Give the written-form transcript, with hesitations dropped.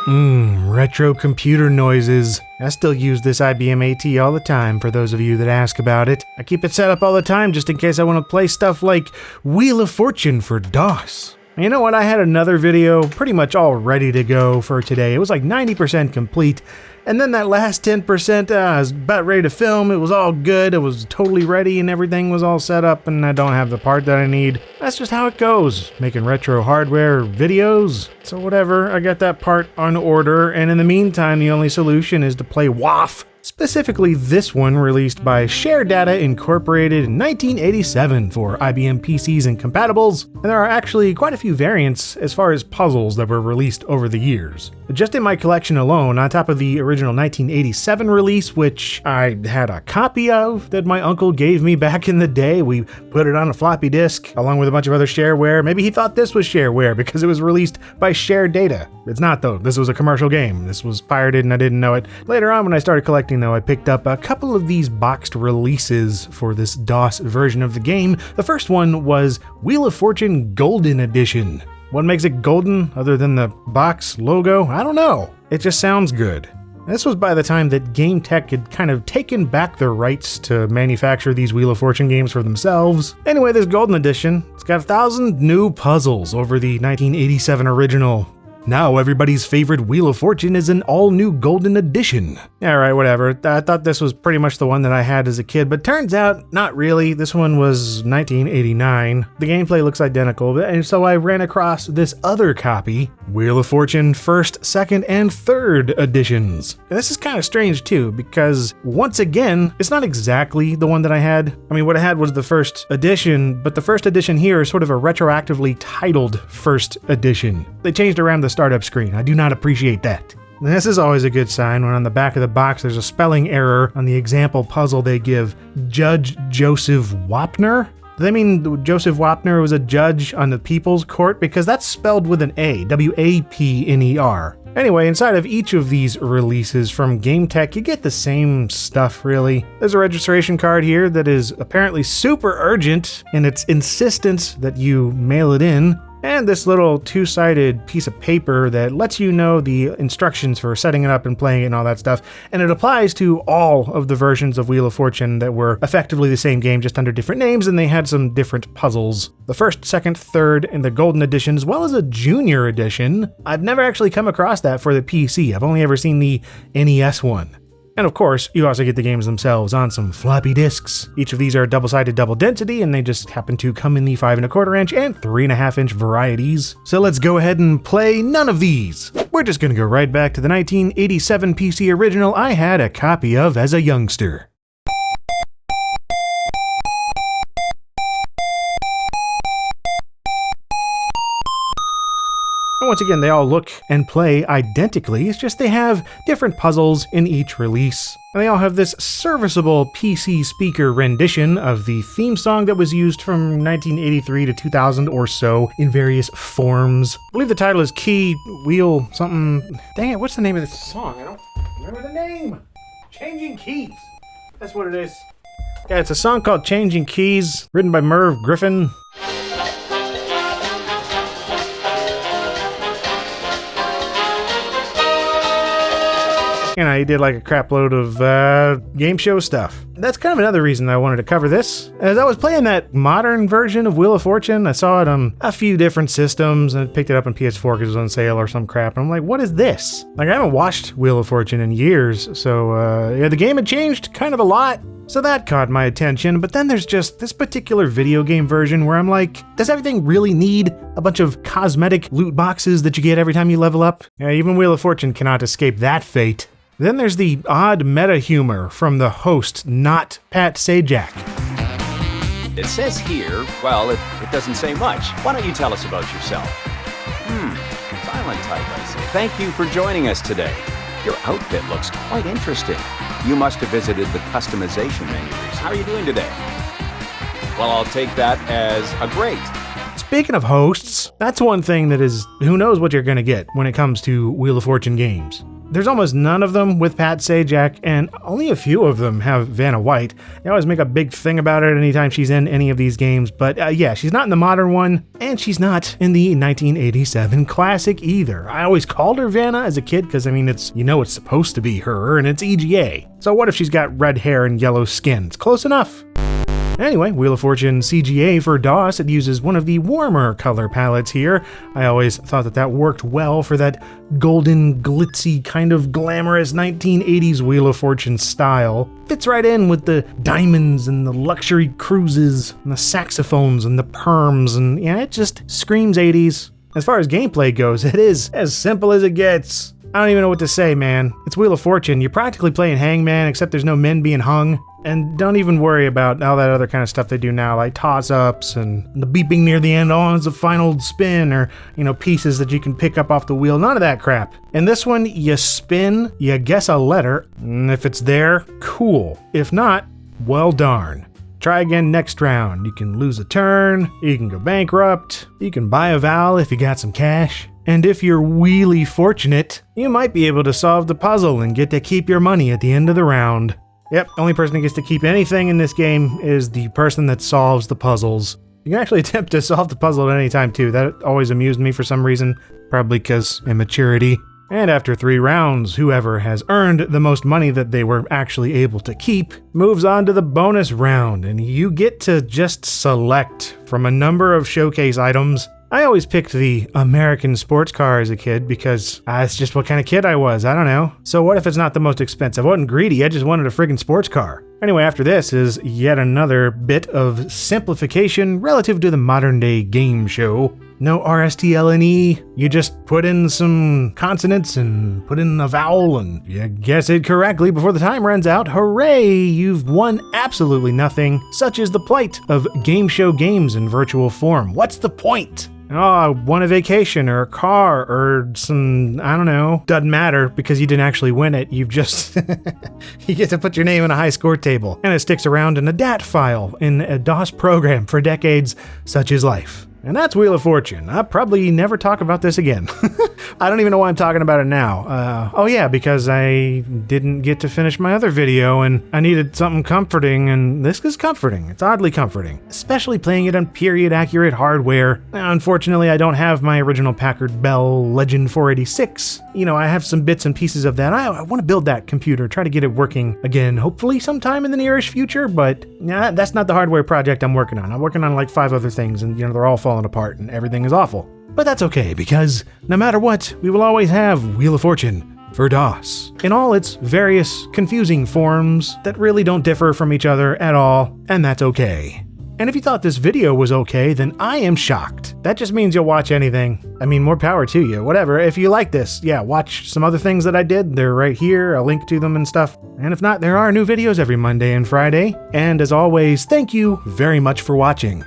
Retro computer noises. I still use this IBM AT all the time for those of you that ask about it. I keep it set up all the time just in case I want to play stuff like Wheel of Fortune for DOS. You know what, I had another video pretty much all ready to go for today. It was like 90% complete. And then that last 10%, I was about ready to film. It was all good. It was totally ready and everything was all set up and I don't have the part that I need. That's just how it goes, making retro hardware videos. So whatever, I got that part on order. And in the meantime, the only solution is to play WAF. Specifically this one released by ShareData Incorporated in 1987 for IBM PCs and compatibles, and there are actually quite a few variants as far as puzzles that were released over the years. Just in my collection alone, on top of the original 1987 release, which I had a copy of that my uncle gave me back in the day, we put it on a floppy disk along with a bunch of other shareware. Maybe he thought this was shareware because it was released by ShareData. It's not though, this was a commercial game. This was pirated and I didn't know it. Later on when I started collecting though, I picked up a couple of these boxed releases for this DOS version of the game. The first one was Wheel of Fortune Golden Edition. What makes it golden other than the box logo? I don't know. It just sounds good. This was by the time that GameTek had kind of taken back the rights to manufacture these Wheel of Fortune games for themselves. Anyway, this Golden Edition, it's got 1,000 new puzzles over the 1987 original. Now everybody's favorite Wheel of Fortune is an all-new Golden Edition. Alright, whatever. I thought this was pretty much the one that I had as a kid, but turns out, not really. This one was 1989. The gameplay looks identical, and so I ran across this other copy, Wheel of Fortune 1st, 2nd, and 3rd editions. And this is kind of strange too, because once again, it's not exactly the one that I had. I mean, what I had was the 1st edition, but the 1st edition here is sort of a retroactively titled 1st edition. They changed around the startup screen. I do not appreciate that. This is always a good sign when on the back of the box there's a spelling error on the example puzzle they give. Judge Joseph Wapner? Do they mean Joseph Wapner was a judge on the People's Court? Because that's spelled with an A, W-A-P-N-E-R. Anyway, inside of each of these releases from GameTek, you get the same stuff, really. There's a registration card here that is apparently super urgent in its insistence that you mail it in. And this little two-sided piece of paper that lets you know the instructions for setting it up and playing it and all that stuff. And it applies to all of the versions of Wheel of Fortune that were effectively the same game, just under different names, and they had some different puzzles. The 1st, 2nd, 3rd, and the Golden Edition, as well as a Junior Edition. I've never actually come across that for the PC. I've only ever seen the NES one. And of course, you also get the games themselves on some floppy disks. Each of these are double-sided double density, and they just happen to come in the 5¼ inch and 3½ inch varieties. So let's go ahead and play none of these. We're just gonna go right back to the 1987 PC original I had a copy of as a youngster. Once again, they all look and play identically, it's just they have different puzzles in each release. And they all have this serviceable PC speaker rendition of the theme song that was used from 1983 to 2000 or so in various forms. I believe the title is Key, Wheel, something. Dang it, what's the name of this song? I don't remember the name. Changing Keys. That's what it is. Yeah, it's a song called Changing Keys, written by Merv Griffin. You know, he did like a crap load of game show stuff. That's kind of another reason I wanted to cover this. As I was playing that modern version of Wheel of Fortune, I saw it on a few different systems and picked it up on PS4 because it was on sale or some crap. And I'm like, what is this? Like, I haven't watched Wheel of Fortune in years, so yeah, the game had changed kind of a lot. So that caught my attention, but then there's just this particular video game version where I'm like, does everything really need a bunch of cosmetic loot boxes that you get every time you level up? Yeah, even Wheel of Fortune cannot escape that fate. Then there's the odd meta humor from the host, not Pat Sajak. It says here, well, it doesn't say much. Why don't you tell us about yourself? Silent type, I see. Thank you for joining us today. Your outfit looks quite interesting. You must have visited the customization menu recently. How are you doing today? Well, I'll take that as a great. Speaking of hosts, that's one thing that is, who knows what you're gonna get when it comes to Wheel of Fortune games. There's almost none of them with Pat Sajak, and only a few of them have Vanna White. They always make a big thing about it anytime she's in any of these games, but yeah, she's not in the modern one, and she's not in the 1987 classic either. I always called her Vanna as a kid because, I mean, it's supposed to be her, and it's EGA. So what if she's got red hair and yellow skin? It's close enough. Anyway, Wheel of Fortune CGA for DOS, it uses one of the warmer color palettes here. I always thought that worked well for that golden, glitzy, kind of glamorous 1980s Wheel of Fortune style. Fits right in with the diamonds and the luxury cruises and the saxophones and the perms, and yeah, it just screams 80s. As far as gameplay goes, it is as simple as it gets. I don't even know what to say, man. It's Wheel of Fortune. You're practically playing Hangman, except there's no men being hung. And don't even worry about all that other kind of stuff they do now, like toss-ups and the beeping near the end, oh, it's a final spin, or, pieces that you can pick up off the wheel. None of that crap. In this one, you spin, you guess a letter, and if it's there, cool. If not, well darn. Try again next round. You can lose a turn, you can go bankrupt, you can buy a vowel if you got some cash. And if you're really fortunate, you might be able to solve the puzzle and get to keep your money at the end of the round. Yep, only person that gets to keep anything in this game is the person that solves the puzzles. You can actually attempt to solve the puzzle at any time too. That always amused me for some reason, probably because immaturity. And after 3 rounds, whoever has earned the most money that they were actually able to keep moves on to the bonus round, and you get to just select from a number of showcase items. I always picked the American sports car as a kid because it's just what kind of kid I was, I don't know. So what if it's not the most expensive? I wasn't greedy, I just wanted a friggin' sports car. Anyway, after this is yet another bit of simplification relative to the modern day game show. No RSTLNE, you just put in some consonants and put in a vowel and you guess it correctly before the time runs out. Hooray, you've won absolutely nothing. Such is the plight of game show games in virtual form. What's the point? Oh, I won a vacation or a car or some, I don't know. Doesn't matter because you didn't actually win it. You've just, you get to put your name in a high score table and it sticks around in a DAT file in a DOS program for decades. Such is life. And that's Wheel of Fortune. I'll probably never talk about this again. I don't even know why I'm talking about it now. Oh yeah, because I didn't get to finish my other video and I needed something comforting, and this is comforting. It's oddly comforting, especially playing it on period-accurate hardware. Unfortunately, I don't have my original Packard Bell Legend 486. I have some bits and pieces of that. I want to build that computer, try to get it working again, hopefully sometime in the nearish future, but that's not the hardware project I'm working on. I'm working on like 5 other things, and they're all falling apart and everything is awful. But that's okay, because no matter what, we will always have Wheel of Fortune for DOS in all its various confusing forms that really don't differ from each other at all, and that's okay. And if you thought this video was okay, then I am shocked. That just means you'll watch anything. I mean, more power to you, whatever. If you like this, yeah, watch some other things that I did. They're right here, I'll link to them and stuff. And if not, there are new videos every Monday and Friday. And as always, thank you very much for watching.